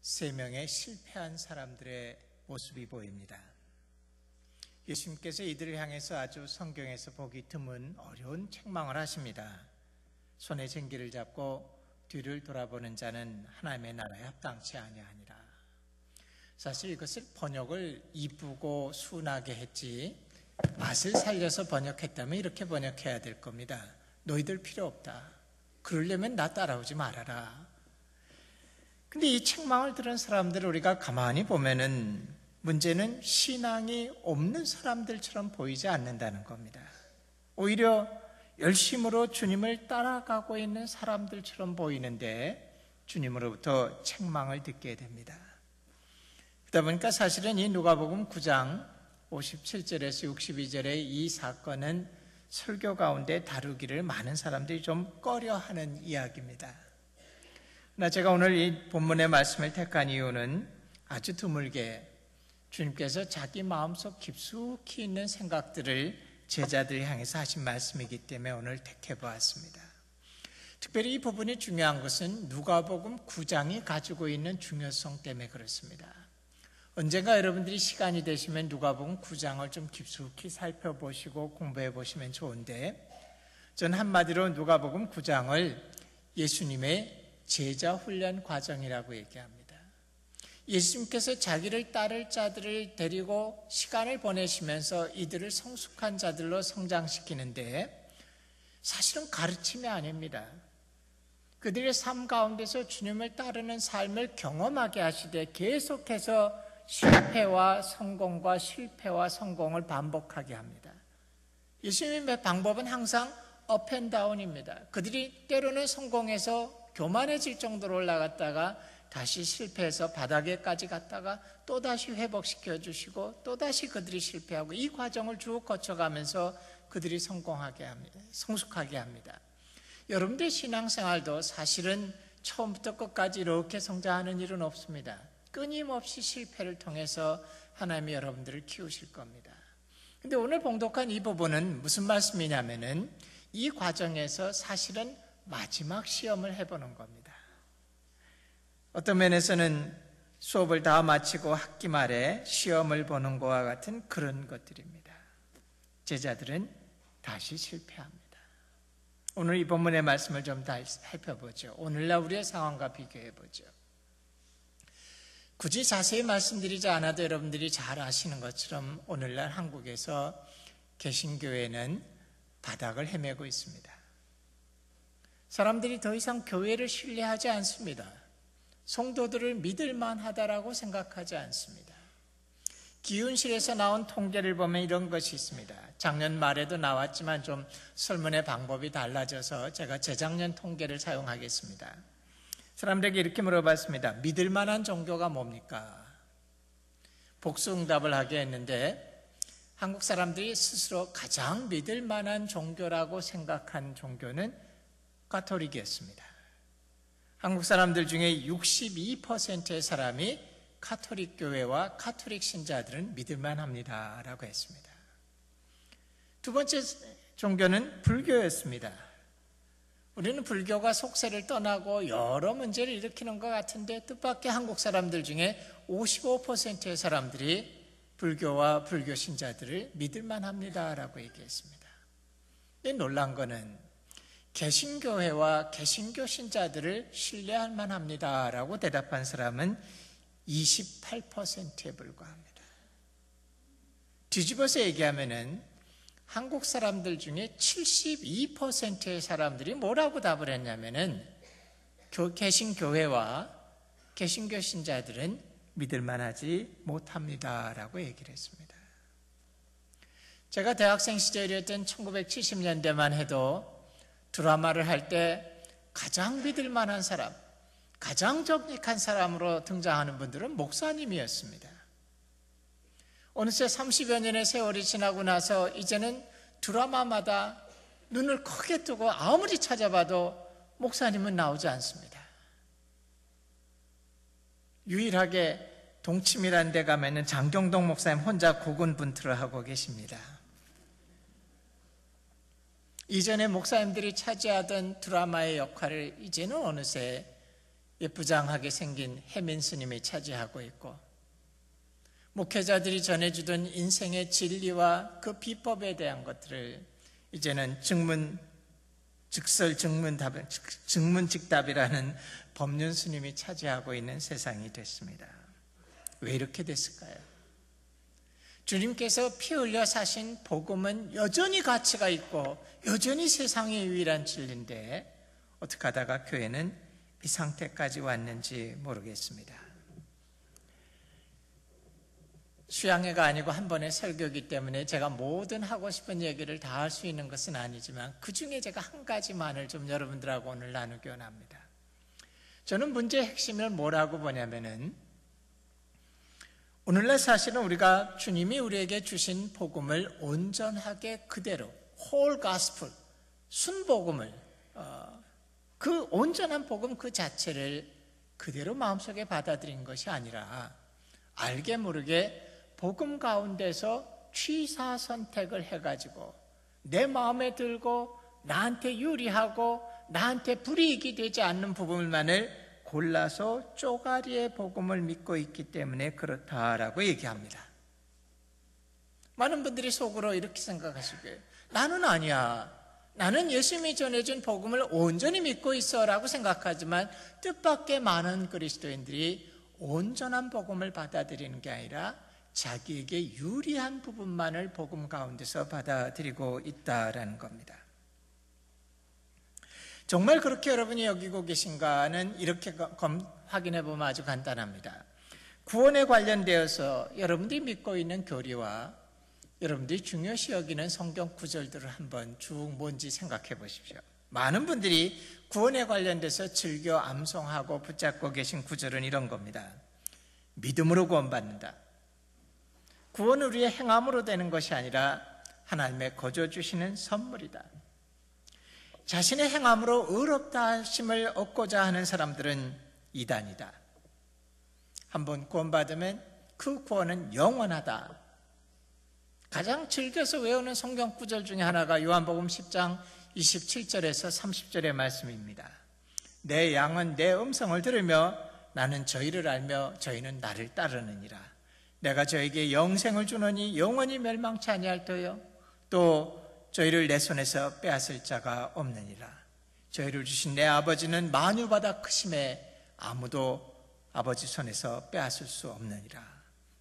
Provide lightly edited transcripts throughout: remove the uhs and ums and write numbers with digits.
3명의 실패한 사람들의 모습이 보입니다. 예수님께서 이들을 향해서 아주 성경에서 보기 드문 어려운 책망을 하십니다. 손에 쟁기를 잡고 뒤를 돌아보는 자는 하나님의 나라에 합당치 아니하니라. 사실 이것을 번역을 이쁘고 순하게 했지, 맛을 살려서 번역했다면 이렇게 번역해야 될 겁니다. 너희들 필요 없다. 그러려면 나 따라오지 말아라. 근데 이 책망을 들은 사람들을 우리가 가만히 보면은 문제는 신앙이 없는 사람들처럼 보이지 않는다는 겁니다. 오히려 열심으로 주님을 따라가고 있는 사람들처럼 보이는데 주님으로부터 책망을 듣게 됩니다. 그러다 보니까 사실은 이 누가복음 9장 57절에서 62절의 이 사건은 설교 가운데 다루기를 많은 사람들이 좀 꺼려하는 이야기입니다. 그러나 제가 오늘 이 본문의 말씀을 택한 이유는 아주 드물게 주님께서 자기 마음속 깊숙이 있는 생각들을 제자들 향해서 하신 말씀이기 때문에 오늘 택해보았습니다. 특별히 이 부분이 중요한 것은 누가복음 9장이 가지고 있는 중요성 때문에 그렇습니다. 언젠가 여러분들이 시간이 되시면 누가복음 9장을 좀 깊숙이 살펴보시고 공부해 보시면 좋은데, 전 한마디로 누가복음 9장을 예수님의 제자 훈련 과정이라고 얘기합니다. 예수님께서 자기를 따를 자들을 데리고 시간을 보내시면서 이들을 성숙한 자들로 성장시키는데 사실은 가르침이 아닙니다. 그들의 삶 가운데서 주님을 따르는 삶을 경험하게 하시되 계속해서 실패와 성공과 실패와 성공을 반복하게 합니다. 예수님의 방법은 항상 업앤다운입니다. 그들이 때로는 성공해서 교만해질 정도로 올라갔다가 다시 실패해서 바닥에까지 갔다가 또다시 회복시켜 주시고 또다시 그들이 실패하고, 이 과정을 쭉 거쳐가면서 그들이 성공하게 합니다. 성숙하게 합니다. 여러분들의 신앙생활도 사실은 처음부터 끝까지 이렇게 성장하는 일은 없습니다. 끊임없이 실패를 통해서 하나님이 여러분들을 키우실 겁니다. 근데 오늘 봉독한 이 부분은 무슨 말씀이냐면은 이 과정에서 사실은 마지막 시험을 해보는 겁니다. 어떤 면에서는 수업을 다 마치고 학기 말에 시험을 보는 것과 같은 그런 것들입니다. 제자들은 다시 실패합니다. 오늘 이 본문의 말씀을 좀 다 살펴보죠. 오늘날 우리의 상황과 비교해보죠. 굳이 자세히 말씀드리지 않아도 여러분들이 잘 아시는 것처럼 오늘날 한국에서 개신교회는 바닥을 헤매고 있습니다. 사람들이 더 이상 교회를 신뢰하지 않습니다. 성도들을 믿을만 하다라고 생각하지 않습니다. 기윤실에서 나온 통계를 보면 이런 것이 있습니다. 작년 말에도 나왔지만 좀 설문의 방법이 달라져서 제가 재작년 통계를 사용하겠습니다. 사람들에게 이렇게 물어봤습니다. 믿을 만한 종교가 뭡니까? 복수응답을 하게 했는데 한국 사람들이 스스로 가장 믿을 만한 종교라고 생각한 종교는 가톨릭이었습니다. 한국 사람들 중에 62%의 사람이 가톨릭 교회와 가톨릭 신자들은 믿을만 합니다 라고 했습니다. 두 번째 종교는 불교였습니다. 우리는 불교가 속세를 떠나고 여러 문제를 일으키는 것 같은데 뜻밖의 한국 사람들 중에 55%의 사람들이 불교와 불교 신자들을 믿을만 합니다 라고 얘기했습니다. 놀란 거는 개신교회와 개신교 신자들을 신뢰할 만합니다 라고 대답한 사람은 28%에 불과합니다. 뒤집어서 얘기하면은 한국 사람들 중에 72%의 사람들이 뭐라고 답을 했냐면은 개신교회와 개신교 신자들은 믿을만하지 못합니다 라고 얘기를 했습니다. 제가 대학생 시절이었던 1970년대만 해도 드라마를 할 때 가장 믿을만한 사람, 가장 정직한 사람으로 등장하는 분들은 목사님이었습니다. 어느새 30여 년의 세월이 지나고 나서 이제는 드라마마다 눈을 크게 뜨고 아무리 찾아봐도 목사님은 나오지 않습니다. 유일하게 동치미라는 데 가면은 장경동 목사님 혼자 고군분투를 하고 계십니다. 이전에 목사님들이 차지하던 드라마의 역할을 이제는 어느새 예쁘장하게 생긴 혜민 스님이 차지하고 있고, 목회자들이 전해주던 인생의 진리와 그 비법에 대한 것들을 이제는 증문즉답이라는 법륜 스님이 차지하고 있는 세상이 됐습니다. 왜 이렇게 됐을까요? 주님께서 피 흘려 사신 복음은 여전히 가치가 있고 여전히 세상의 유일한 진리인데 어떻게 하다가 교회는 이 상태까지 왔는지 모르겠습니다. 수양회가 아니고 한 번의 설교이기 때문에 제가 모든 하고 싶은 얘기를 다 할 수 있는 것은 아니지만 그 중에 제가 한 가지만을 좀 여러분들하고 오늘 나누기 원합니다. 저는 문제의 핵심을 뭐라고 보냐면은 오늘날 사실은 우리가 주님이 우리에게 주신 복음을 온전하게 그대로 whole gospel, 순복음을 그 온전한 복음 그 자체를 그대로 마음속에 받아들인 것이 아니라 알게 모르게 복음 가운데서 취사 선택을 해가지고 내 마음에 들고 나한테 유리하고 나한테 불이익이 되지 않는 부분만을 골라서 쪼가리의 복음을 믿고 있기 때문에 그렇다라고 얘기합니다. 많은 분들이 속으로 이렇게 생각하시고요. 나는 아니야. 나는 예수님이 전해준 복음을 온전히 믿고 있어 라고 생각하지만 뜻밖의 많은 그리스도인들이 온전한 복음을 받아들이는 게 아니라 자기에게 유리한 부분만을 복음 가운데서 받아들이고 있다라는 겁니다. 정말 그렇게 여러분이 여기고 계신가는 이렇게 확인해 보면 아주 간단합니다. 구원에 관련되어서 여러분들이 믿고 있는 교리와 여러분들이 중요시 여기는 성경 구절들을 한번 쭉 뭔지 생각해 보십시오. 많은 분들이 구원에 관련돼서 즐겨 암송하고 붙잡고 계신 구절은 이런 겁니다. 믿음으로 구원받는다. 구원은 우리의 행함으로 되는 것이 아니라 하나님의 거저 주시는 선물이다. 자신의 행함으로 의롭다 하심을 얻고자 하는 사람들은 이단이다. 한번 구원받으면 그 구원은 영원하다. 가장 즐겨서 외우는 성경 구절 중에 하나가 요한복음 10장 27절에서 30절의 말씀입니다. 내 양은 내 음성을 들으며 나는 저희를 알며 저희는 나를 따르느니라. 내가 저에게 영생을 주노니 영원히 멸망치 아니할 터요. 또 저희를 내 손에서 빼앗을 자가 없느니라. 저희를 주신 내 아버지는 만유보다 크심에 아무도 아버지 손에서 빼앗을 수 없느니라.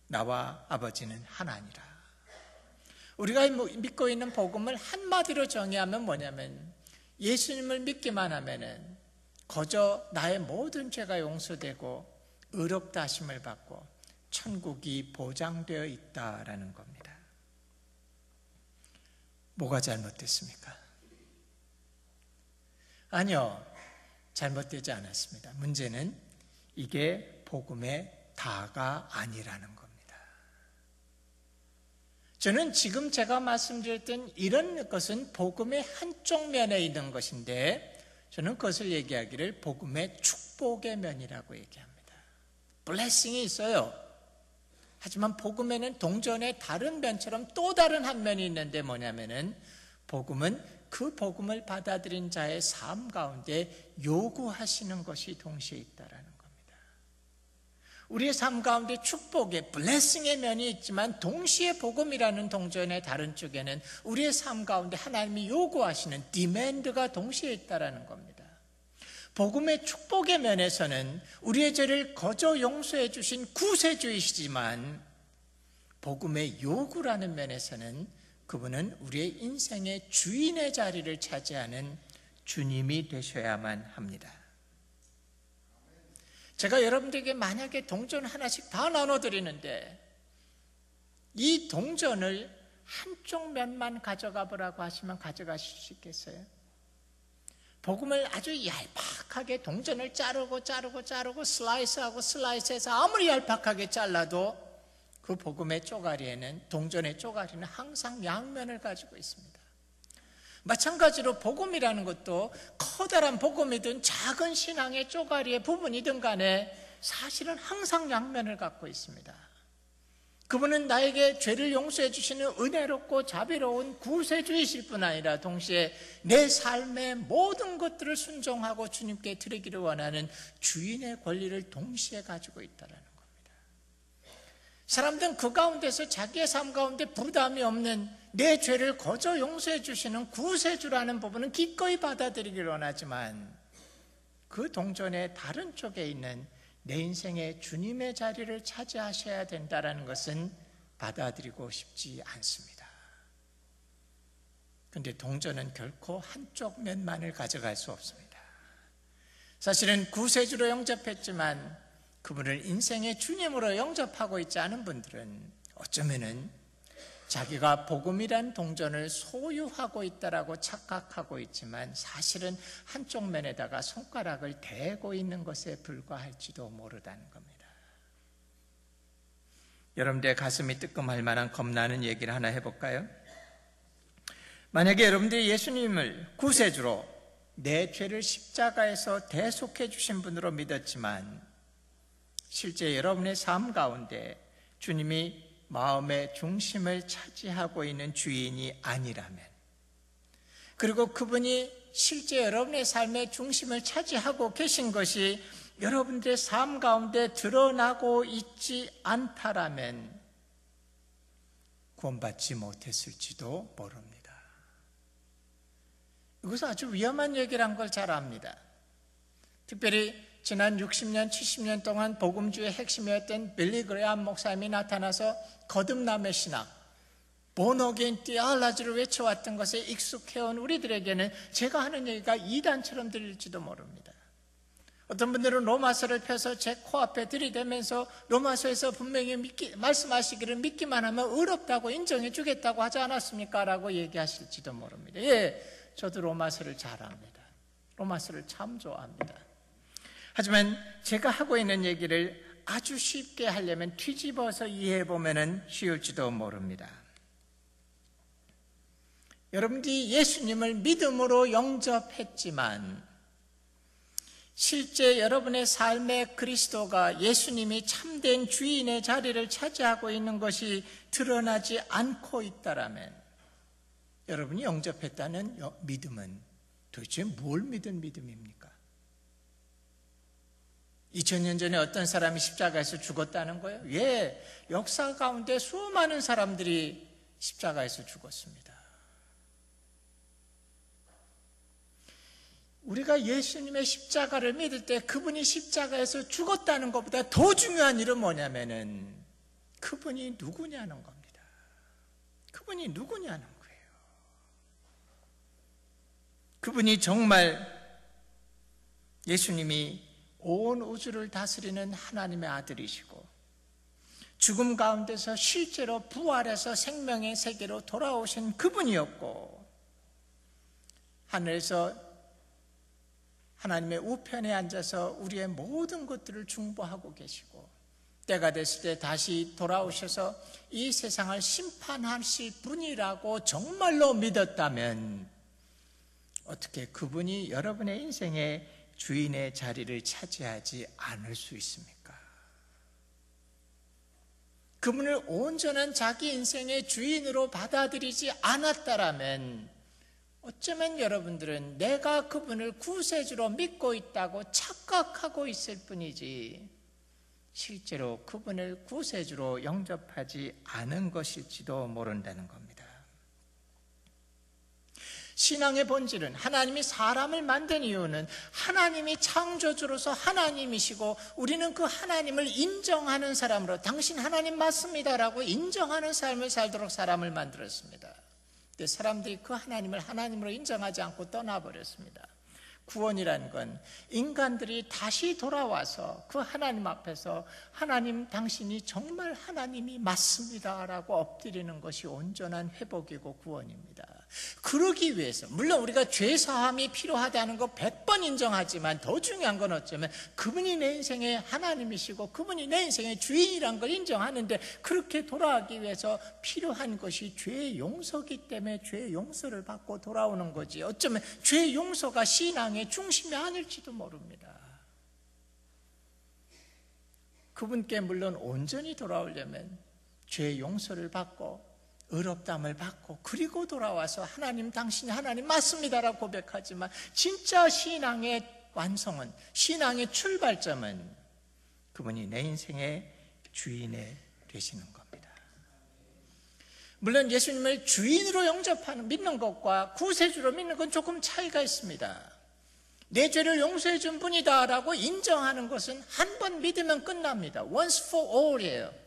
나와 아버지는 하나니라. 우리가 믿고 있는 복음을 한마디로 정의하면 뭐냐면 예수님을 믿기만 하면은 거저 나의 모든 죄가 용서되고 의롭다 하심을 받고 천국이 보장되어 있다라는 겁니다. 뭐가 잘못됐습니까? 아니요, 잘못되지 않았습니다. 문제는 이게 복음의 다가 아니라는 겁니다. 저는 지금 제가 말씀드렸던 이런 것은 복음의 한쪽 면에 있는 것인데 저는 그것을 얘기하기를 복음의 축복의 면이라고 얘기합니다. 블레싱이 있어요. 하지만 복음에는 동전의 다른 면처럼 또 다른 한 면이 있는데 뭐냐면은 복음은 그 복음을 받아들인 자의 삶 가운데 요구하시는 것이 동시에 있다라는 겁니다. 우리의 삶 가운데 축복의 블레싱의 면이 있지만 동시에 복음이라는 동전의 다른 쪽에는 우리의 삶 가운데 하나님이 요구하시는 디맨드가 동시에 있다라는 겁니다. 복음의 축복의 면에서는 우리의 죄를 거저 용서해 주신 구세주이시지만 복음의 요구라는 면에서는 그분은 우리의 인생의 주인의 자리를 차지하는 주님이 되셔야만 합니다. 제가 여러분들에게 만약에 동전 하나씩 다 나눠드리는데 이 동전을 한쪽 면만 가져가 보라고 하시면 가져가실 수 있겠어요? 복음을 아주 얄팍하게 동전을 자르고 슬라이스해서 아무리 얄팍하게 잘라도 그 복음의 쪼가리에는 동전의 쪼가리는 항상 양면을 가지고 있습니다. 마찬가지로 복음이라는 것도 커다란 복음이든 작은 신앙의 쪼가리의 부분이든 간에 사실은 항상 양면을 갖고 있습니다. 그분은 나에게 죄를 용서해 주시는 은혜롭고 자비로운 구세주이실 뿐 아니라 동시에 내 삶의 모든 것들을 순종하고 주님께 드리기를 원하는 주인의 권리를 동시에 가지고 있다는 겁니다. 사람들은 그 가운데서 자기의 삶 가운데 부담이 없는 내 죄를 거저 용서해 주시는 구세주라는 부분은 기꺼이 받아들이기를 원하지만 그 동전의 다른 쪽에 있는 내 인생에 주님의 자리를 차지하셔야 된다는 것은 받아들이고 싶지 않습니다. 그런데 동전은 결코 한쪽 면만을 가져갈 수 없습니다. 사실은 구세주로 영접했지만 그분을 인생의 주님으로 영접하고 있지 않은 분들은 어쩌면은 자기가 복음이란 동전을 소유하고 있다라고 착각하고 있지만 사실은 한쪽 면에다가 손가락을 대고 있는 것에 불과할지도 모르다는 겁니다. 여러분들의 가슴이 뜨끔할 만한 겁나는 얘기를 하나 해볼까요? 만약에 여러분들이 예수님을 구세주로 내 죄를 십자가에서 대속해 주신 분으로 믿었지만 실제 여러분의 삶 가운데 주님이 마음의 중심을 차지하고 있는 주인이 아니라면, 그리고 그분이 실제 여러분의 삶의 중심을 차지하고 계신 것이 여러분들의 삶 가운데 드러나고 있지 않다라면 구원받지 못했을지도 모릅니다. 이것은 아주 위험한 얘기란 걸 잘 압니다. 특별히 지난 60년, 70년 동안 복음주의 핵심이었던 빌리 그레이엄 목사님이 나타나서 거듭남의 신학, 본어게인 티올로지를 외쳐왔던 것에 익숙해온 우리들에게는 제가 하는 얘기가 이단처럼 들릴지도 모릅니다. 어떤 분들은 로마서를 펴서 제 코앞에 들이대면서 로마서에서 분명히 말씀하시기를 믿기만 하면 의롭다고 인정해 주겠다고 하지 않았습니까? 라고 얘기하실지도 모릅니다. 예, 저도 로마서를 잘 압니다. 로마서를 참 좋아합니다. 하지만 제가 하고 있는 얘기를 아주 쉽게 하려면 뒤집어서 이해해보면 쉬울지도 모릅니다. 여러분들이 예수님을 믿음으로 영접했지만 실제 여러분의 삶의 그리스도가 예수님이 참된 주인의 자리를 차지하고 있는 것이 드러나지 않고 있다라면 여러분이 영접했다는 믿음은 도대체 뭘 믿은 믿음입니까? 2000년 전에 어떤 사람이 십자가에서 죽었다는 거예요? 예, 역사 가운데 수많은 사람들이 십자가에서 죽었습니다. 우리가 예수님의 십자가를 믿을 때 그분이 십자가에서 죽었다는 것보다 더 중요한 일은 뭐냐면은 그분이 누구냐는 겁니다. 그분이 누구냐는 거예요. 그분이 정말 예수님이 온 우주를 다스리는 하나님의 아들이시고 죽음 가운데서 실제로 부활해서 생명의 세계로 돌아오신 그분이었고 하늘에서 하나님의 우편에 앉아서 우리의 모든 것들을 중보하고 계시고 때가 됐을 때 다시 돌아오셔서 이 세상을 심판하실 분이라고 정말로 믿었다면 어떻게 그분이 여러분의 인생에 주인의 자리를 차지하지 않을 수 있습니까? 그분을 온전한 자기 인생의 주인으로 받아들이지 않았다라면 어쩌면 여러분들은 내가 그분을 구세주로 믿고 있다고 착각하고 있을 뿐이지 실제로 그분을 구세주로 영접하지 않은 것일지도 모른다는 겁니다. 신앙의 본질은 하나님이 사람을 만든 이유는 하나님이 창조주로서 하나님이시고 우리는 그 하나님을 인정하는 사람으로 당신 하나님 맞습니다라고 인정하는 삶을 살도록 사람을 만들었습니다. 근데 사람들이 그 하나님을 하나님으로 인정하지 않고 떠나버렸습니다. 구원이라는 건 인간들이 다시 돌아와서 그 하나님 앞에서 하나님 당신이 정말 하나님이 맞습니다라고 엎드리는 것이 온전한 회복이고 구원입니다. 그러기 위해서 물론 우리가 죄사함이 필요하다는 거 100번 인정하지만 더 중요한 건 어쩌면 그분이 내 인생의 하나님이시고 그분이 내 인생의 주인이란 걸 인정하는데 그렇게 돌아가기 위해서 필요한 것이 죄의 용서기 때문에 죄의 용서를 받고 돌아오는 거지 어쩌면 죄의 용서가 신앙의 중심이 아닐지도 모릅니다. 그분께 물론 온전히 돌아오려면 죄의 용서를 받고 의롭다함을 받고 그리고 돌아와서 하나님, 당신이 하나님 맞습니다라고 고백하지만 진짜 신앙의 완성은, 신앙의 출발점은 그분이 내 인생의 주인이 되시는 겁니다. 물론 예수님을 주인으로 영접하는, 믿는 것과 구세주로 믿는 건 조금 차이가 있습니다. 내 죄를 용서해 준 분이다 라고 인정하는 것은 한 번 믿으면 끝납니다. Once for all이에요.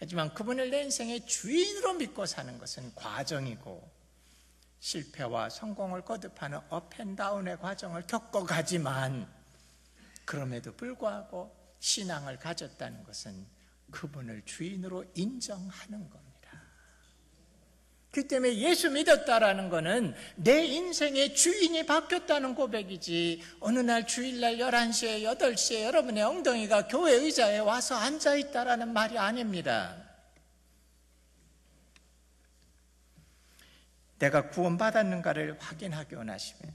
하지만 그분을 내 인생의 주인으로 믿고 사는 것은 과정이고, 실패와 성공을 거듭하는 업앤다운의 과정을 겪어가지만, 그럼에도 불구하고 신앙을 가졌다는 것은 그분을 주인으로 인정하는 겁니다. 그 때문에 예수 믿었다라는 것은 내 인생의 주인이 바뀌었다는 고백이지, 어느 날 주일날 11시에 8시에 여러분의 엉덩이가 교회 의자에 와서 앉아있다라는 말이 아닙니다. 내가 구원받았는가를 확인하기 원하시면,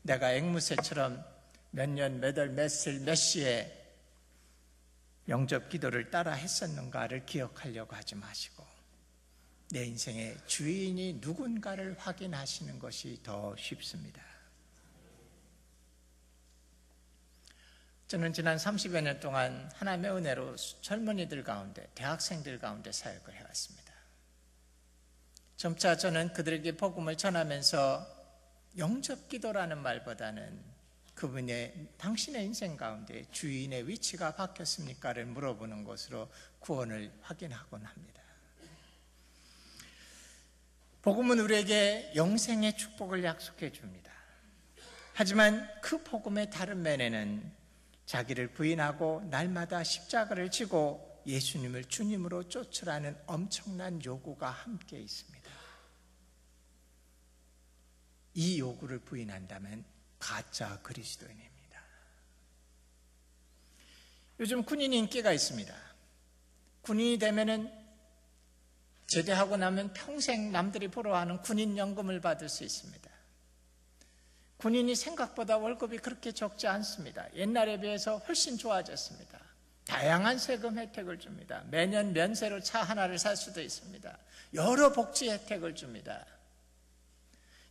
내가 앵무새처럼 몇 년, 몇 월, 며칠, 몇 시에 영접 기도를 따라 했었는가를 기억하려고 하지 마시고, 내 인생의 주인이 누군가를 확인하시는 것이 더 쉽습니다. 저는 지난 30여 년 동안 하나님의 은혜로 젊은이들 가운데, 대학생들 가운데 사역을 해왔습니다. 점차 저는 그들에게 복음을 전하면서 영접 기도라는 말보다는 그분의, 당신의 인생 가운데 주인의 위치가 바뀌었습니까를 물어보는 것으로 구원을 확인하곤 합니다. 복음은 우리에게 영생의 축복을 약속해 줍니다. 하지만 그 복음의 다른 면에는 자기를 부인하고 날마다 십자가를 지고 예수님을 주님으로 쫓으라는 엄청난 요구가 함께 있습니다. 이 요구를 부인한다면 가짜 그리스도인입니다. 요즘 군인이 인기가 있습니다. 군인이 되면은 제대하고 나면 평생 남들이 부러워하는 군인연금을 받을 수 있습니다. 군인이 생각보다 월급이 그렇게 적지 않습니다. 옛날에 비해서 훨씬 좋아졌습니다. 다양한 세금 혜택을 줍니다. 매년 면세로 차 하나를 살 수도 있습니다. 여러 복지 혜택을 줍니다.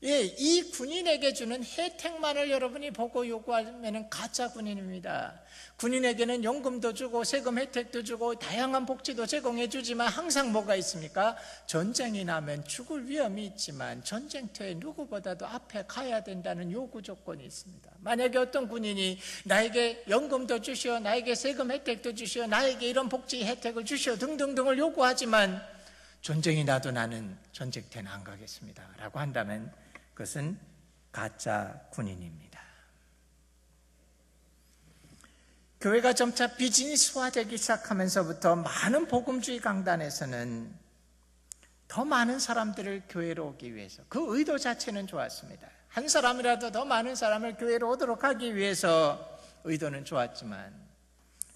예, 이 군인에게 주는 혜택만을 여러분이 보고 요구하면 가짜 군인입니다. 군인에게는 연금도 주고 세금 혜택도 주고 다양한 복지도 제공해 주지만 항상 뭐가 있습니까? 전쟁이 나면 죽을 위험이 있지만 전쟁터에 누구보다도 앞에 가야 된다는 요구 조건이 있습니다. 만약에 어떤 군인이 나에게 연금도 주시오, 나에게 세금 혜택도 주시오, 나에게 이런 복지 혜택을 주시오 등등등을 요구하지만 전쟁이 나도 나는 전쟁터는 안 가겠습니다 라고 한다면 그것은 가짜 군인입니다. 교회가 점차 비즈니스화되기 시작하면서부터 많은 복음주의 강단에서는 더 많은 사람들을 교회로 오기 위해서, 그 의도 자체는 좋았습니다. 한 사람이라도 더 많은 사람을 교회로 오도록 하기 위해서 의도는 좋았지만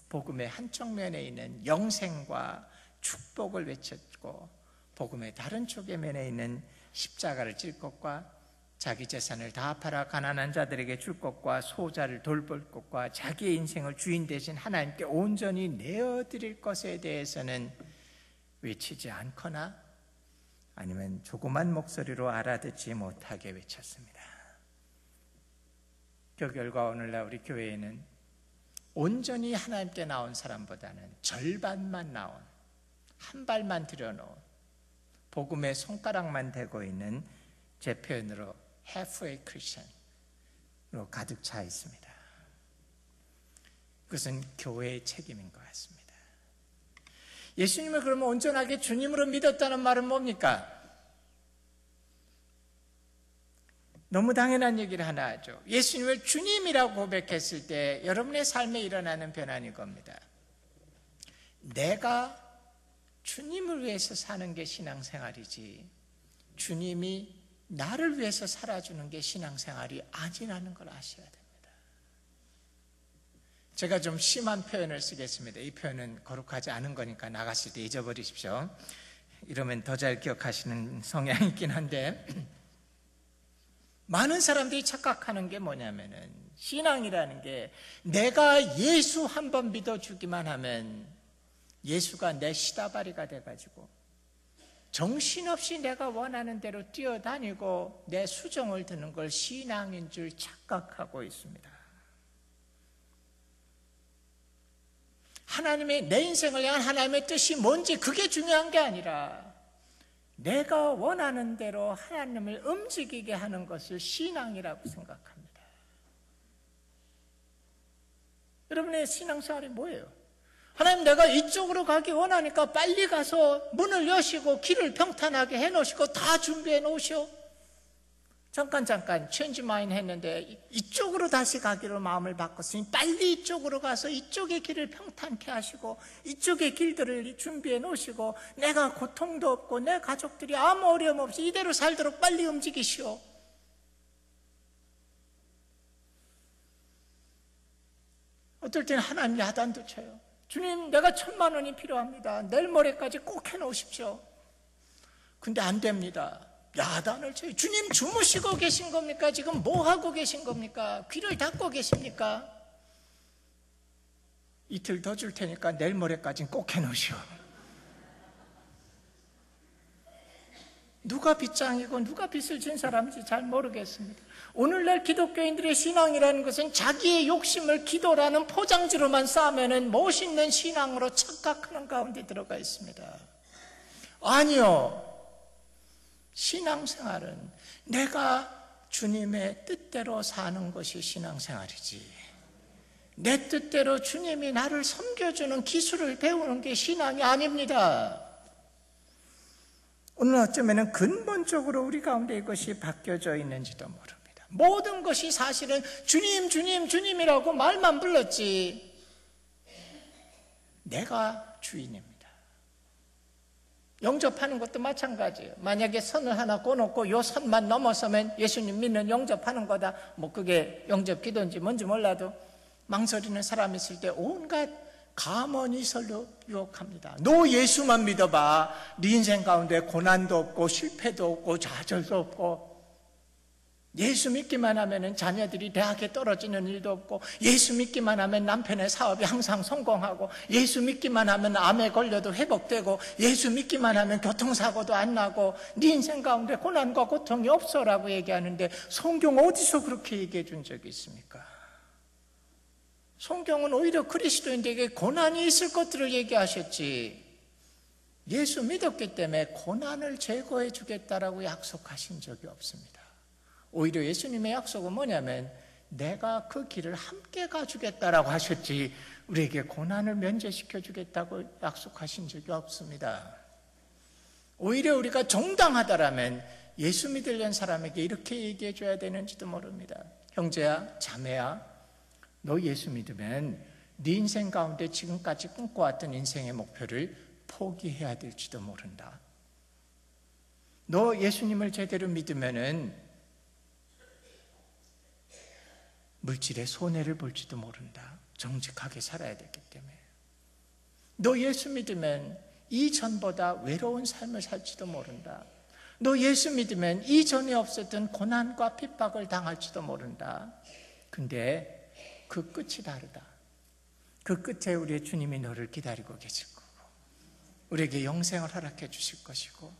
복음의 한쪽 면에 있는 영생과 축복을 외쳤고 복음의 다른 쪽의 면에 있는 십자가를 질 것과 자기 재산을 다 팔아 가난한 자들에게 줄 것과 소자를 돌볼 것과 자기의 인생을 주인 대신 하나님께 온전히 내어드릴 것에 대해서는 외치지 않거나 아니면 조그만 목소리로 알아듣지 못하게 외쳤습니다. 그 결과 오늘날 우리 교회에는 온전히 하나님께 나온 사람보다는 절반만 나온, 한 발만 들여놓은, 복음의 손가락만 대고 있는, 제 표현으로 halfway Christian으로 가득 차 있습니다. 그것은 교회의 책임인 것 같습니다. 예수님을 그러면 온전하게 주님으로 믿었다는 말은 뭡니까? 너무 당연한 얘기를 하나 하죠. 예수님을 주님이라고 고백했을 때 여러분의 삶에 일어나는 변화는 겁니다. 내가 주님을 위해서 사는 게 신앙생활이지 주님이 나를 위해서 살아주는 게 신앙생활이 아니라는 걸 아셔야 됩니다. 제가 좀 심한 표현을 쓰겠습니다. 이 표현은 거룩하지 않은 거니까 나갔을 때 잊어버리십시오. 이러면 더 잘 기억하시는 성향이 있긴 한데, 많은 사람들이 착각하는 게 뭐냐면은 신앙이라는 게 내가 예수 한 번 믿어주기만 하면 예수가 내 시다바리가 돼가지고 정신없이 내가 원하는 대로 뛰어다니고 내 수정을 드는 걸 신앙인 줄 착각하고 있습니다. 하나님의 내 인생을 향한 하나님의 뜻이 뭔지 그게 중요한 게 아니라 내가 원하는 대로 하나님을 움직이게 하는 것을 신앙이라고 생각합니다. 여러분의 신앙생활이 뭐예요? 하나님, 내가 이쪽으로 가기 원하니까 빨리 가서 문을 여시고 길을 평탄하게 해놓으시고 다 준비해 놓으시오. 잠깐 체인지 마인 했는데 이쪽으로 다시 가기로 마음을 바꿨으니 빨리 이쪽으로 가서 이쪽의 길을 평탄케 하시고 이쪽의 길들을 준비해 놓으시고 내가 고통도 없고 내 가족들이 아무 어려움 없이 이대로 살도록 빨리 움직이시오. 어떨 때는 하나님 야단도 쳐요. 주님, 내가 1,000만 원이 필요합니다. 내일 모레까지 꼭 해놓으십시오. 근데 안 됩니다. 야단을 쳐요. 주님, 주무시고 계신 겁니까? 지금 뭐 하고 계신 겁니까? 귀를 닫고 계십니까? 이틀 더 줄 테니까 내일 모레까지는 꼭 해놓으시오. 누가 빚장이고 누가 빚을 진 사람인지 잘 모르겠습니다. 오늘날 기독교인들의 신앙이라는 것은 자기의 욕심을 기도라는 포장지로만 싸면은 멋있는 신앙으로 착각하는 가운데 들어가 있습니다. 아니요. 신앙생활은 내가 주님의 뜻대로 사는 것이 신앙생활이지, 내 뜻대로 주님이 나를 섬겨주는 기술을 배우는 게 신앙이 아닙니다. 오늘 어쩌면 근본적으로 우리 가운데 이것이 바뀌어져 있는지도 모릅니다. 모든 것이 사실은 주님, 주님, 주님이라고 말만 불렀지 내가 주인입니다. 영접하는 것도 마찬가지예요. 만약에 선을 하나 꺼놓고 요 선만 넘어서면 예수님 믿는 영접하는 거다, 뭐 그게 영접 기도인지 뭔지 몰라도 망설이는 사람이 있을 때 온갖 가먼이설로 유혹합니다. 너 예수만 믿어봐. 네 인생 가운데 고난도 없고 실패도 없고 좌절도 없고, 예수 믿기만 하면 자녀들이 대학에 떨어지는 일도 없고, 예수 믿기만 하면 남편의 사업이 항상 성공하고, 예수 믿기만 하면 암에 걸려도 회복되고, 예수 믿기만 하면 교통사고도 안 나고, 네 인생 가운데 고난과 고통이 없어라고 얘기하는데 성경 어디서 그렇게 얘기해 준 적이 있습니까? 성경은 오히려 그리스도인들에게 고난이 있을 것들을 얘기하셨지, 예수 믿었기 때문에 고난을 제거해 주겠다라고 약속하신 적이 없습니다. 오히려 예수님의 약속은 뭐냐면 내가 그 길을 함께 가주겠다라고 하셨지, 우리에게 고난을 면제시켜 주겠다고 약속하신 적이 없습니다. 오히려 우리가 정당하다라면 예수 믿으려는 사람에게 이렇게 얘기해 줘야 되는지도 모릅니다. 형제야, 자매야, 너 예수 믿으면 네 인생 가운데 지금까지 꿈꿔왔던 인생의 목표를 포기해야 될지도 모른다. 너 예수님을 제대로 믿으면은 물질의 손해를 볼지도 모른다. 정직하게 살아야 되기 때문에. 너 예수 믿으면 이전보다 외로운 삶을 살지도 모른다. 너 예수 믿으면 이전에 없었던 고난과 핍박을 당할지도 모른다. 근데 그 끝이 다르다. 그 끝에 우리의 주님이 너를 기다리고 계실 거고, 우리에게 영생을 허락해 주실 것이고,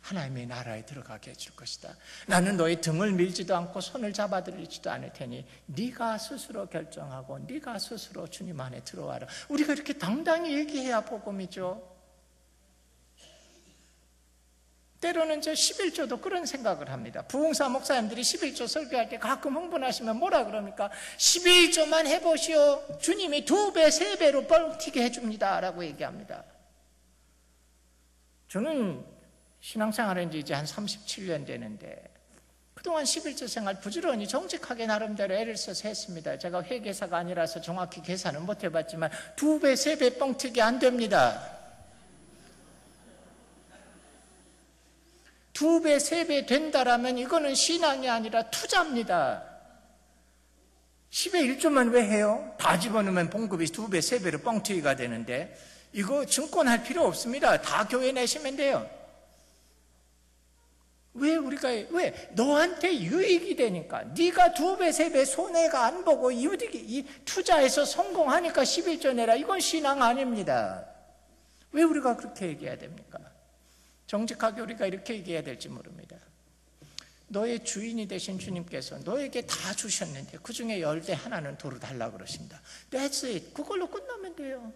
하나님의 나라에 들어가게 해줄 것이다. 나는 너의 등을 밀지도 않고 손을 잡아들이지도 않을 테니 네가 스스로 결정하고 네가 스스로 주님 안에 들어와라. 우리가 이렇게 당당히 얘기해야 복음이죠. 때로는 저 11조도 그런 생각을 합니다. 부흥사 목사님들이 11조 설교할 때 가끔 흥분하시면 뭐라 그럽니까? 11조만 해보시오. 주님이 2배, 3배로 뻥튀기 해줍니다 라고 얘기합니다. 저는 신앙생활한 지 이제 한 37년 되는데 그동안 11조 생활 부지런히 정직하게 나름대로 애를 써서 했습니다. 제가 회계사가 아니라서 정확히 계산은 못 해봤지만 2배, 3배 뻥튀기 안 됩니다. 2배, 3배 된다라면 이거는 신앙이 아니라 투자입니다. 10의 1조만 왜 해요? 다 집어넣으면 봉급이 2배, 3배로 뻥튀기가 되는데 이거 증권할 필요 없습니다. 다 교회 내시면 돼요. 왜 너한테 유익이 되니까, 네가 2배, 3배 손해가 안 보고 이 투자해서 성공하니까 11조 내라. 이건 신앙 아닙니다. 왜 우리가 그렇게 얘기해야 됩니까? 정직하게 우리가 이렇게 얘기해야 될지 모릅니다. 너의 주인이 되신 주님께서 너에게 다 주셨는데 그 중에 10대 하나는 도로 달라고 그러신다. That's it. 그걸로 끝나면 돼요.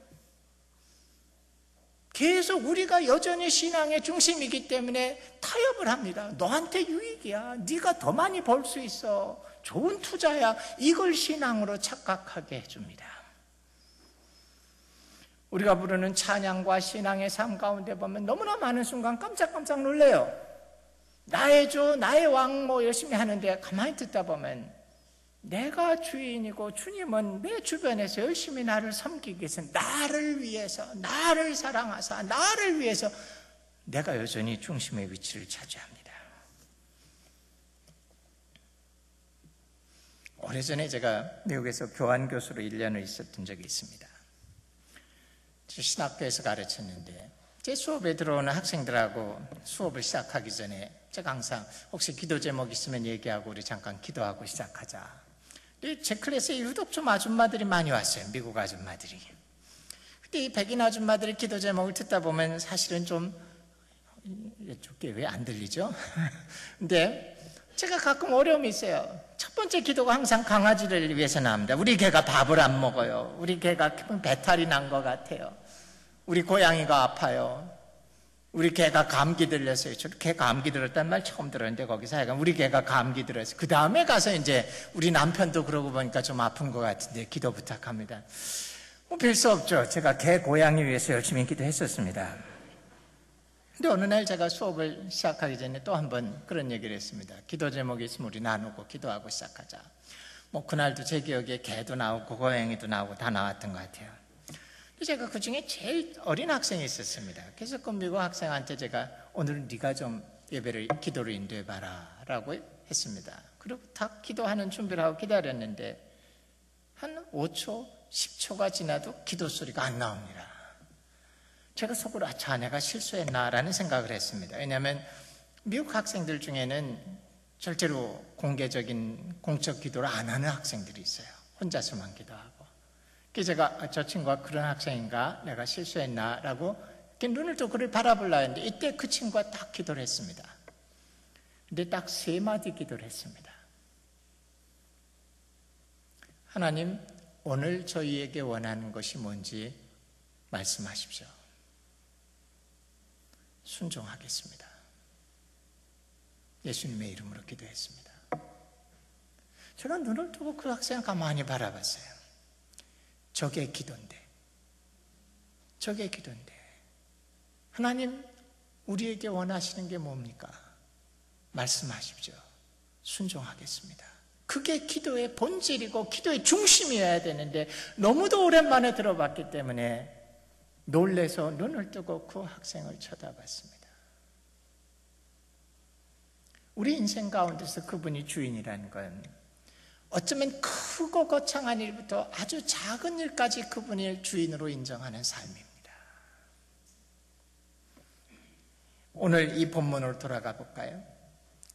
계속 우리가 여전히 신앙의 중심이기 때문에 타협을 합니다. 너한테 유익이야. 네가 더 많이 벌 수 있어. 좋은 투자야. 이걸 신앙으로 착각하게 해줍니다. 우리가 부르는 찬양과 신앙의 삶 가운데 보면 너무나 많은 순간 깜짝깜짝 놀래요. 나의 주, 나의 왕 뭐 열심히 하는데 가만히 듣다 보면 내가 주인이고 주님은 내 주변에서 열심히 나를 섬기기 위해서 나를 위해서, 나를 사랑하사 나를 위해서 내가 여전히 중심의 위치를 차지합니다. 오래전에 제가 미국에서 교환교수로 1년을 있었던 적이 있습니다. 신학교에서 가르쳤는데 제 수업에 들어오는 학생들하고 수업을 시작하기 전에 제가 항상 혹시 기도 제목 있으면 얘기하고 우리 잠깐 기도하고 시작하자. 제 클래스에 유독 좀 아줌마들이 많이 왔어요. 미국 아줌마들이. 근데 이 백인 아줌마들의 기도 제목을 듣다 보면 사실은 좀 이쪽에 왜 안 들리죠? 근데 제가 가끔 어려움이 있어요. 첫 번째 기도가 항상 강아지를 위해서 나옵니다. 우리 개가 밥을 안 먹어요. 우리 개가 배탈이 난 것 같아요. 우리 고양이가 아파요. 우리 개가 감기 들렸어요. 저도 개 감기 들었다는 말 처음 들었는데 거기서 하여간 우리 개가 감기 들었어요. 그 다음에 가서 이제 우리 남편도 그러고 보니까 좀 아픈 것 같은데 기도 부탁합니다. 뭐 별 수 없죠. 제가 개 고양이 위해서 열심히 기도했었습니다. 근데 어느 날 제가 수업을 시작하기 전에 또 한 번 그런 얘기를 했습니다. 기도 제목이 있으면 우리 나누고 기도하고 시작하자. 뭐 그날도 제 기억에 개도 나오고 고양이도 나오고 다 나왔던 것 같아요. 제가 그 중에 제일 어린 학생이 있었습니다. 그래서 그 미국 학생한테 제가 오늘은 네가 좀 예배를 기도를 인도해봐라 라고 했습니다. 그리고 다 기도하는 준비를 하고 기다렸는데 한 5초, 10초가 지나도 기도 소리가 안 나옵니다. 제가 속으로 내가 실수했나 라는 생각을 했습니다. 왜냐하면 미국 학생들 중에는 절대로 공개적인 공적 기도를 안 하는 학생들이 있어요. 혼자서만 기도하고. 그래서 제가 저 친구가 그런 학생인가? 내가 실수했나? 라고 이렇게 눈을 또 그를 바라보려 했는데 이때 그 친구가 딱 기도를 했습니다. 근데 딱 3마디 기도를 했습니다. 하나님, 오늘 저희에게 원하는 것이 뭔지 말씀하십시오. 순종하겠습니다. 예수님의 이름으로 기도했습니다. 제가 눈을 뜨고 그 학생을 가만히 바라봤어요. 저게 기도인데. 하나님, 우리에게 원하시는 게 뭡니까? 말씀하십시오. 순종하겠습니다. 그게 기도의 본질이고 기도의 중심이어야 되는데 너무도 오랜만에 들어봤기 때문에 놀래서 눈을 뜨고 그 학생을 쳐다봤습니다. 우리 인생 가운데서 그분이 주인이라는 건 어쩌면 크고 거창한 일부터 아주 작은 일까지 그분을 주인으로 인정하는 삶입니다. 오늘 이 본문으로 돌아가 볼까요?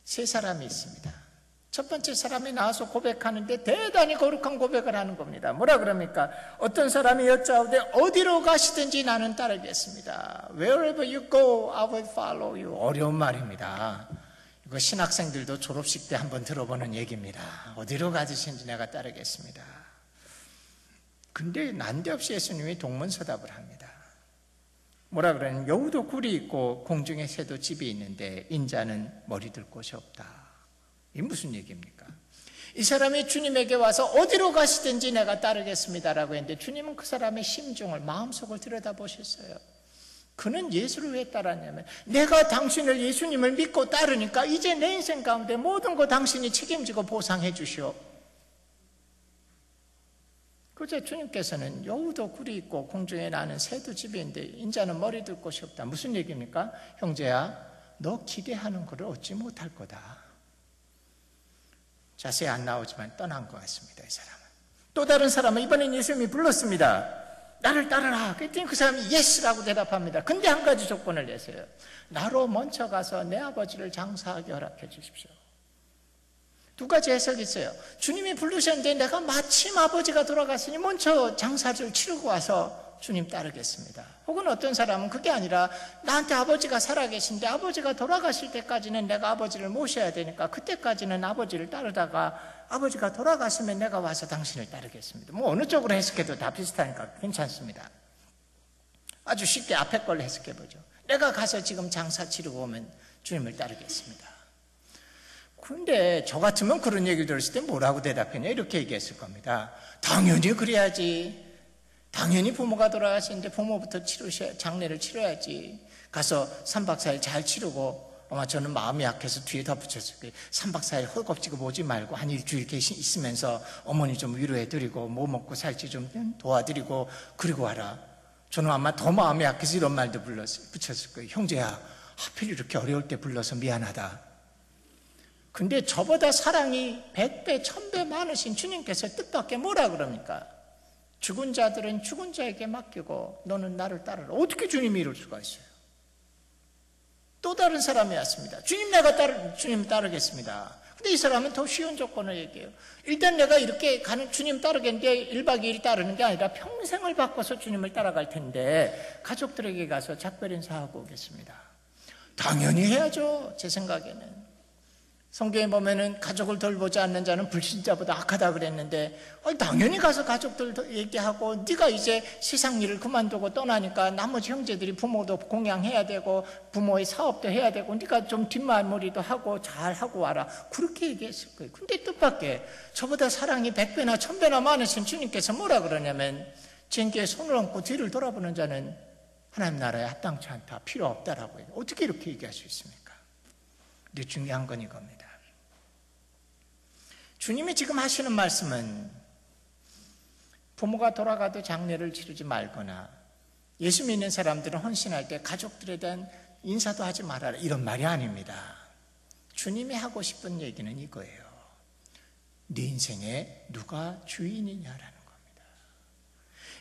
3사람이 있습니다. 첫 번째 사람이 나와서 고백하는데 대단히 거룩한 고백을 하는 겁니다. 뭐라 그럽니까? 어떤 사람이 여짜오되 어디로 가시든지 나는 따르겠습니다. Wherever you go, I will follow you. 어려운 말입니다. 이거 신학생들도 졸업식 때 한번 들어보는 얘기입니다. 어디로 가시든지 내가 따르겠습니다. 근데 난데없이 예수님이 동문서답을 합니다. 뭐라 그러냐면 여우도 굴이 있고 공중에 새도 집이 있는데 인자는 머리 둘 곳이 없다. 이게 무슨 얘기입니까? 이 사람이 주님에게 와서 어디로 가시든지 내가 따르겠습니다라고 했는데 주님은 그 사람의 심중을, 마음속을 들여다보셨어요. 그는 예수를 왜 따랐냐면 내가 당신을, 예수님을 믿고 따르니까 이제 내 인생 가운데 모든 거 당신이 책임지고 보상해 주시오. 그저 주님께서는 여우도 굴이 있고 공중에 나는 새도 집이 있는데 인자는 머리 둘 곳이 없다. 무슨 얘기입니까? 형제야, 너 기대하는 것을 얻지 못할 거다. 자세히 안 나오지만 떠난 것 같습니다. 이 사람은. 또 다른 사람은 이번엔 예수님이 불렀습니다. 나를 따르라. 그랬더니 그 사람이 예스라고 대답합니다. 근데 한 가지 조건을 내세요. 나로 먼저 가서 내 아버지를 장사하게 허락해 주십시오. 2가지 해석이 있어요. 주님이 부르셨는데 내가 마침 아버지가 돌아갔으니 먼저 장사를 치르고 와서 주님 따르겠습니다. 혹은 어떤 사람은 그게 아니라 나한테 아버지가 살아계신데 아버지가 돌아가실 때까지는 내가 아버지를 모셔야 되니까 그때까지는 아버지를 따르다가 아버지가 돌아가시면 내가 와서 당신을 따르겠습니다. 뭐 어느 쪽으로 해석해도 다 비슷하니까 괜찮습니다. 아주 쉽게 앞에 걸로 해석해보죠. 내가 가서 지금 장사 치르고 오면 주님을 따르겠습니다. 근데 저 같으면 그런 얘기를 들었을 때 뭐라고 대답했냐 이렇게 얘기했을 겁니다. 당연히 그래야지. 당연히 부모가 돌아가시는데 부모부터 장례를 치러야지. 가서 3박 4일 잘 치르고, 아마 저는 마음이 약해서 뒤에 덧붙였을 거예요. 3박 4일 헐겁지고 오지 말고 한 일주일 있으면서 어머니 좀 위로해드리고 뭐 먹고 살지 좀 도와드리고 그리고 와라. 저는 아마 더 마음이 약해서 이런 말도 붙였을 거예요. 형제야, 하필 이렇게 어려울 때 불러서 미안하다. 근데 저보다 사랑이 100배, 1000배 많으신 주님께서 뜻밖의 뭐라 그럽니까? 죽은 자들은 죽은 자에게 맡기고 너는 나를 따르라. 어떻게 주님이 이럴 수가 있어요? 또 다른 사람이 왔습니다. 주님 따르겠습니다. 근데 이 사람은 더 쉬운 조건을 얘기해요. 일단 내가 이렇게 주님 따르겠는데 1박 2일 따르는 게 아니라 평생을 바꿔서 주님을 따라갈 텐데 가족들에게 가서 작별 인사하고 오겠습니다. 당연히 해야죠. 제 생각에는. 성경에 보면은 가족을 돌보지 않는 자는 불신자보다 악하다 그랬는데 당연히 가서 가족들 얘기하고 네가 이제 세상 일을 그만두고 떠나니까 나머지 형제들이 부모도 공양해야 되고 부모의 사업도 해야 되고 네가 좀 뒷말머리도 하고 잘하고 와라. 그렇게 얘기했을 거예요. 근데 뜻밖의 저보다 사랑이 100배나 1000배나 많으신 주님께서 뭐라 그러냐면 쟁기에 손을 얹고 뒤를 돌아보는 자는 하나님 나라에 합당치 않다. 필요 없다라고 해요. 어떻게 이렇게 얘기할 수 있습니까? 근데 중요한 건 이겁니다. 주님이 지금 하시는 말씀은 부모가 돌아가도 장례를 치르지 말거나 예수 믿는 사람들은 헌신할 때 가족들에 대한 인사도 하지 말아라 이런 말이 아닙니다. 주님이 하고 싶은 얘기는 이거예요. 네 인생에 누가 주인이냐라는 겁니다.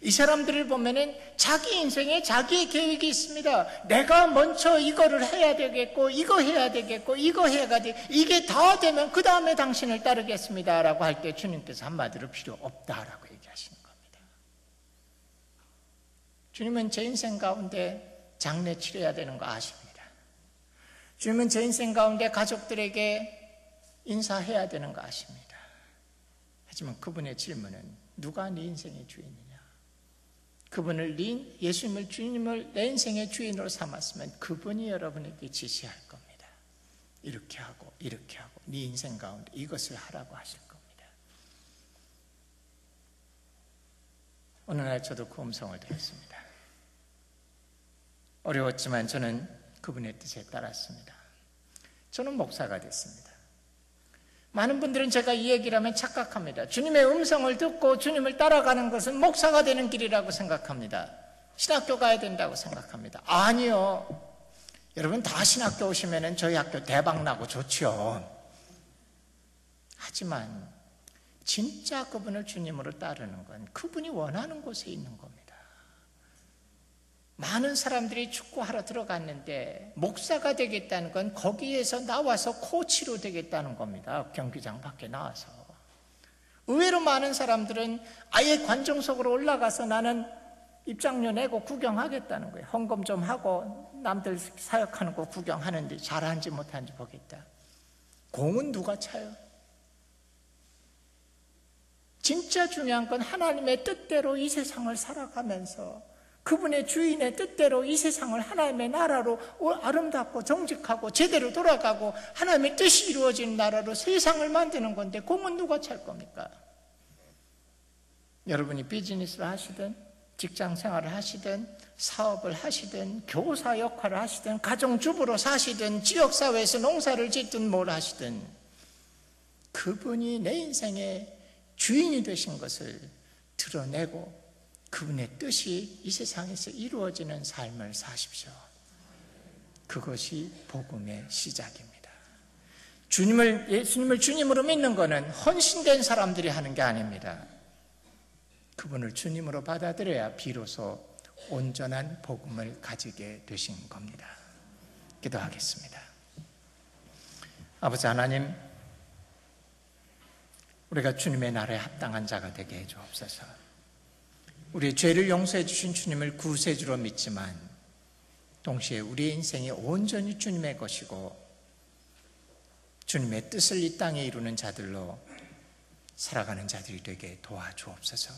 이 사람들을 보면은 자기 인생에 자기의 계획이 있습니다. 내가 먼저 이거를 해야 되겠고 이거 해야 되겠고 이거 해야 돼. 이게 다 되면 그 다음에 당신을 따르겠습니다 라고 할 때 주님께서 한마디로 필요 없다라고 얘기하시는 겁니다. 주님은 제 인생 가운데 장례 치러야 되는 거 아십니다. 주님은 제 인생 가운데 가족들에게 인사해야 되는 거 아십니다. 하지만 그분의 질문은 누가 네 인생의 주인이냐? 그분을 예수님을 주님을 내 인생의 주인으로 삼았으면 그분이 여러분에게 지시할 겁니다. 이렇게 하고 이렇게 하고 네 인생 가운데 이것을 하라고 하실 겁니다. 어느 날 저도 그 음성을 들었습니다. 어려웠지만 저는 그분의 뜻에 따랐습니다. 저는 목사가 됐습니다. 많은 분들은 제가 이 얘기를 하면 착각합니다. 주님의 음성을 듣고 주님을 따라가는 것은 목사가 되는 길이라고 생각합니다. 신학교 가야 된다고 생각합니다. 아니요. 여러분 다 신학교 오시면 저희 학교 대박 나고 좋죠. 하지만 진짜 그분을 주님으로 따르는 건 그분이 원하는 곳에 있는 겁니다. 많은 사람들이 축구하러 들어갔는데 목사가 되겠다는 건 거기에서 나와서 코치로 되겠다는 겁니다. 경기장 밖에 나와서. 의외로 많은 사람들은 아예 관중석으로 올라가서 나는 입장료 내고 구경하겠다는 거예요. 헌금 좀 하고 남들 사역하는 거 구경하는데 잘하는지 못하는지 보겠다. 공은 누가 차요? 진짜 중요한 건 하나님의 뜻대로 이 세상을 살아가면서 그분의 주인의 뜻대로 이 세상을 하나님의 나라로 아름답고 정직하고 제대로 돌아가고 하나님의 뜻이 이루어지는 나라로 세상을 만드는 건데 공은 누가 찰 겁니까? 여러분이 비즈니스를 하시든 직장 생활을 하시든 사업을 하시든 교사 역할을 하시든 가정주부로 사시든 지역사회에서 농사를 짓든 뭘 하시든 그분이 내 인생의 주인이 되신 것을 드러내고 그분의 뜻이 이 세상에서 이루어지는 삶을 사십시오. 그것이 복음의 시작입니다. 예수님을 주님으로 믿는 것은 헌신된 사람들이 하는 게 아닙니다. 그분을 주님으로 받아들여야 비로소 온전한 복음을 가지게 되신 겁니다. 기도하겠습니다. 아버지 하나님, 우리가 주님의 나라에 합당한 자가 되게 해 주옵소서. 우리의 죄를 용서해 주신 주님을 구세주로 믿지만 동시에 우리의 인생이 온전히 주님의 것이고 주님의 뜻을 이 땅에 이루는 자들로 살아가는 자들이 되게 도와주옵소서.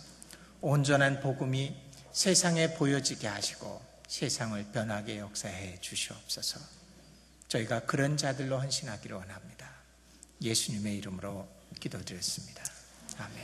온전한 복음이 세상에 보여지게 하시고 세상을 변하게 역사해 주시옵소서. 저희가 그런 자들로 헌신하기를 원합니다. 예수님의 이름으로 기도드렸습니다. 아멘.